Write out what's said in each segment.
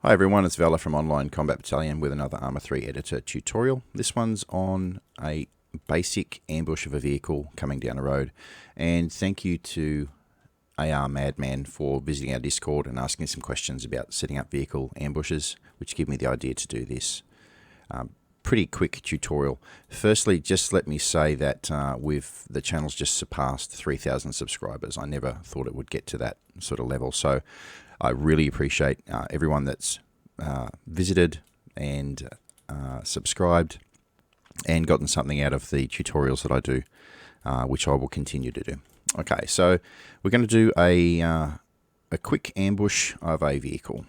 Hi everyone, it's Vela from Online Combat Battalion with another Arma 3 editor tutorial. This one's on a basic ambush of a vehicle coming down the road. And thank you to AR Madman for visiting our Discord and asking some questions about setting up vehicle ambushes, which gave me the idea to do this. Pretty quick tutorial. Firstly, just let me say that the channel's just surpassed 3,000 subscribers. I never thought it would get to that sort of level. So I really appreciate everyone that's visited and subscribed and gotten something out of the tutorials that I do, which I will continue to do. Okay, so we're going to do a quick ambush of a vehicle.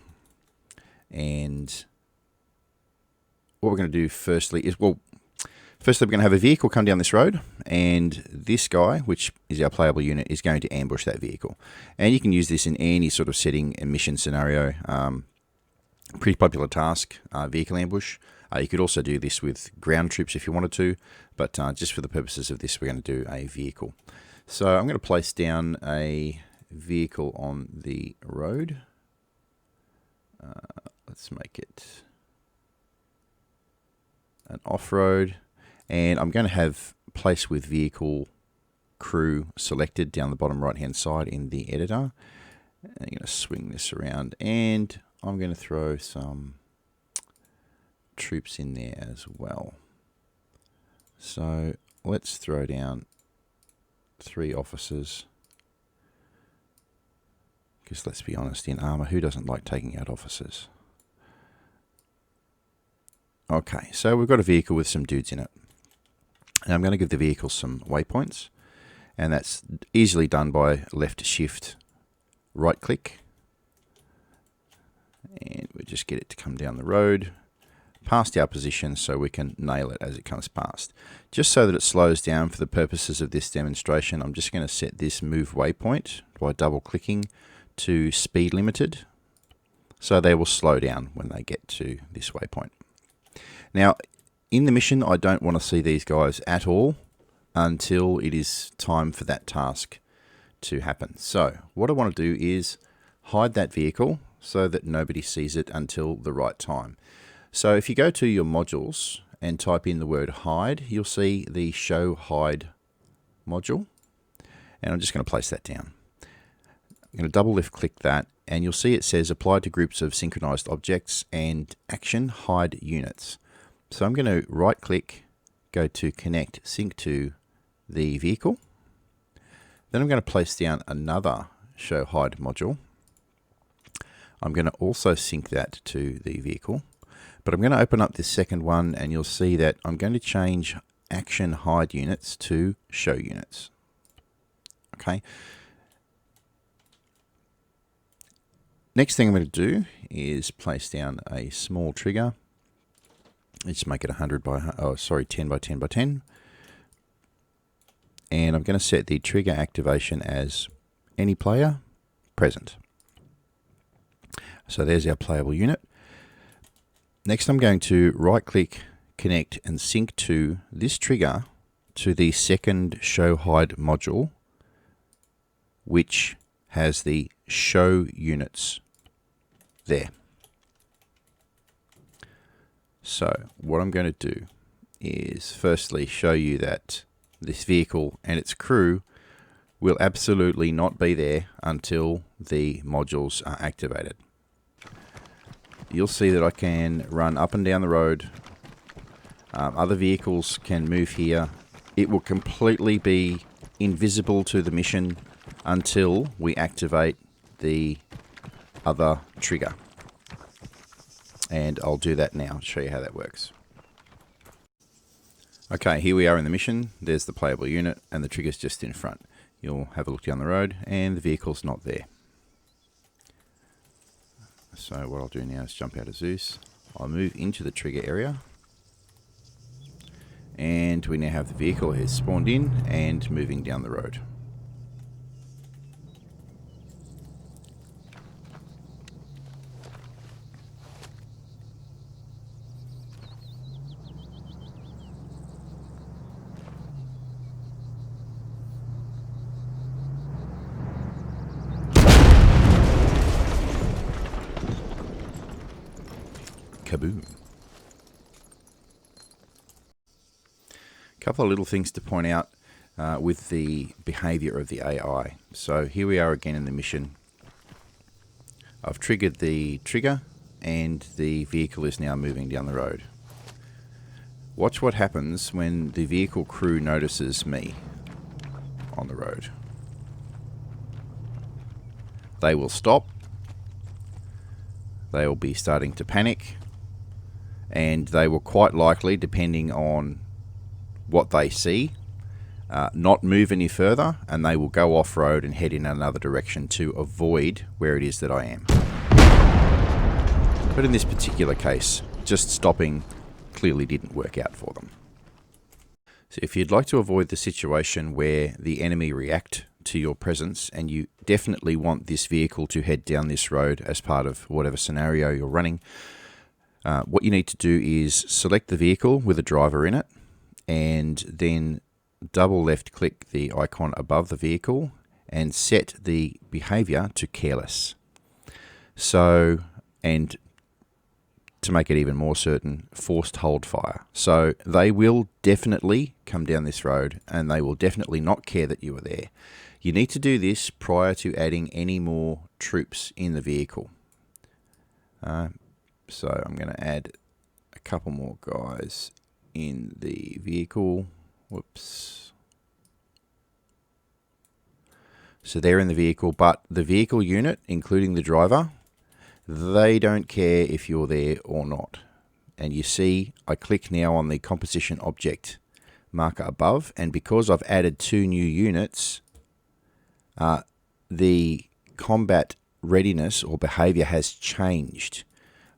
And what we're going to do firstly is, we're going to have a vehicle come down this road, and this guy, which is our playable unit, is going to ambush that vehicle. And you can use this in any sort of setting and mission scenario. Pretty popular task, vehicle ambush. You could also do this with ground troops if you wanted to, but just for the purposes of this, we're going to do a vehicle. So I'm going to place down a vehicle on the road. Let's make it an off-road, and I'm going to have place with vehicle crew selected down the bottom right hand side in the editor. And I'm going to swing this around, and I'm going to throw some troops in there as well. So let's throw down 3 officers, because let's be honest, in Arma, who doesn't like taking out officers? Okay, so we've got a vehicle with some dudes in it. And I'm going to give the vehicle some waypoints. And that's easily done by left shift, right click. And we just get it to come down the road, past our position, so we can nail it as it comes past. Just so that it slows down for the purposes of this demonstration, I'm just going to set this move waypoint by double clicking to speed limited. So they will slow down when they get to this waypoint. Now, in the mission, I don't want to see these guys at all until it is time for that task to happen. So what I want to do is hide that vehicle so that nobody sees it until the right time. So if you go to your modules and type in the word hide, you'll see the show hide module. And I'm just going to place that down. I'm going to double left click that, and you'll see it says apply to groups of synchronized objects and action hide units. So I'm going to right click, go to connect sync to the vehicle. Then I'm going to place down another show hide module. I'm going to also sync that to the vehicle, but I'm going to open up this second one, and you'll see that I'm going to change action hide units to show units. Okay. Next thing I'm going to do is place down a small trigger. Let's make it 10 by 10 by 10. And I'm going to set the trigger activation as any player present. So there's our playable unit. Next, I'm going to right click, connect and sync to this trigger to the second show hide module, which has the show units there. So what I'm going to do is firstly show you that this vehicle and its crew will absolutely not be there until the modules are activated. You'll see that I can run up and down the road. Other vehicles can move here. It will completely be invisible to the mission until we activate the other trigger. And I'll do that now to show you how that works. Okay, here we are in the mission. There's the playable unit and the trigger's just in front. You'll have a look down the road and the vehicle's not there. So what I'll do now is jump out of Zeus. I'll move into the trigger area. And we now have the vehicle has spawned in and moving down the road. Kaboom. A couple of little things to point out with the behavior of the AI. So here we are again in the mission. I've triggered the trigger and the vehicle is now moving down the road. Watch what happens when the vehicle crew notices me on the road. They will stop. They will be starting to panic, and they will quite likely, depending on what they see, not move any further, and they will go off-road and head in another direction to avoid where it is that I am. But in this particular case, just stopping clearly didn't work out for them. So if you'd like to avoid the situation where the enemy react to your presence, and you definitely want this vehicle to head down this road as part of whatever scenario you're running, what you need to do is select the vehicle with a driver in it, and then double left click the icon above the vehicle and set the behavior to careless. So, and to make it even more certain, forced hold fire. So they will definitely come down this road and they will definitely not care that you are there. You need to do this prior to adding any more troops in the vehicle. So I'm going to add a couple more guys in the vehicle. Whoops. So they're in the vehicle, but the vehicle unit, including the driver, they don't care if you're there or not. And you see, I click now on the composition object marker above, and because I've added 2 new units, the combat readiness or behavior has changed.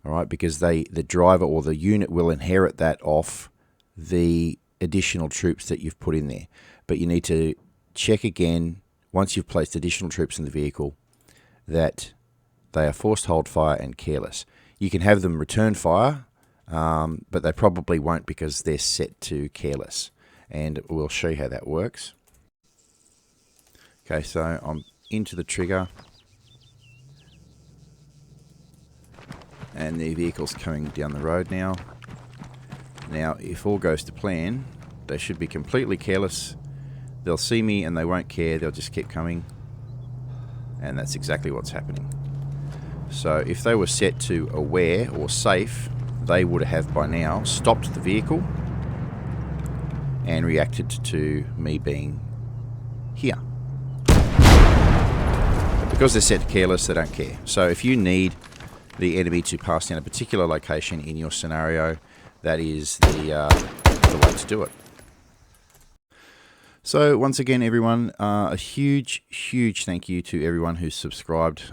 All right, because the driver or the unit will inherit that off the additional troops that you've put in there. But you need to check again, once you've placed additional troops in the vehicle, that they are forced hold fire and careless. You can have them return fire, but they probably won't because they're set to careless. And we'll show you how that works. Okay, so I'm into the trigger. And the vehicle's coming down the road now. Now, if all goes to plan, they should be completely careless. They'll see me and they won't care. They'll just keep coming. And that's exactly what's happening. So if they were set to aware or safe, they would have by now stopped the vehicle and reacted to me being here. But because they're set to careless, they don't care. So if you need the enemy to pass down a particular location in your scenario, that is the way to do it. So once again, everyone, a huge thank you to everyone who's subscribed.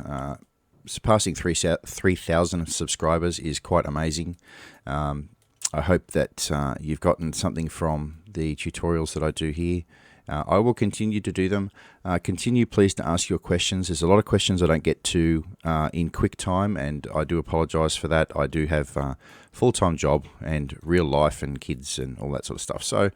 Surpassing 3,000 subscribers is quite amazing. I hope that you've gotten something from the tutorials that I do here. I will continue to do them. Continue please to ask your questions. There's a lot of questions I don't get to in quick time, and I do apologize for that. I do have a full-time job and real life and kids and all that sort of stuff. So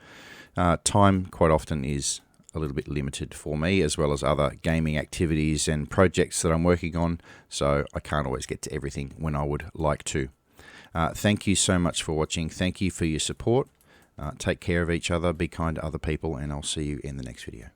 time quite often is a little bit limited for me, as well as other gaming activities and projects that I'm working on. So I can't always get to everything when I would like to. Thank you so much for watching. Thank you for your support. Take care of each other, be kind to other people, and I'll see you in the next video.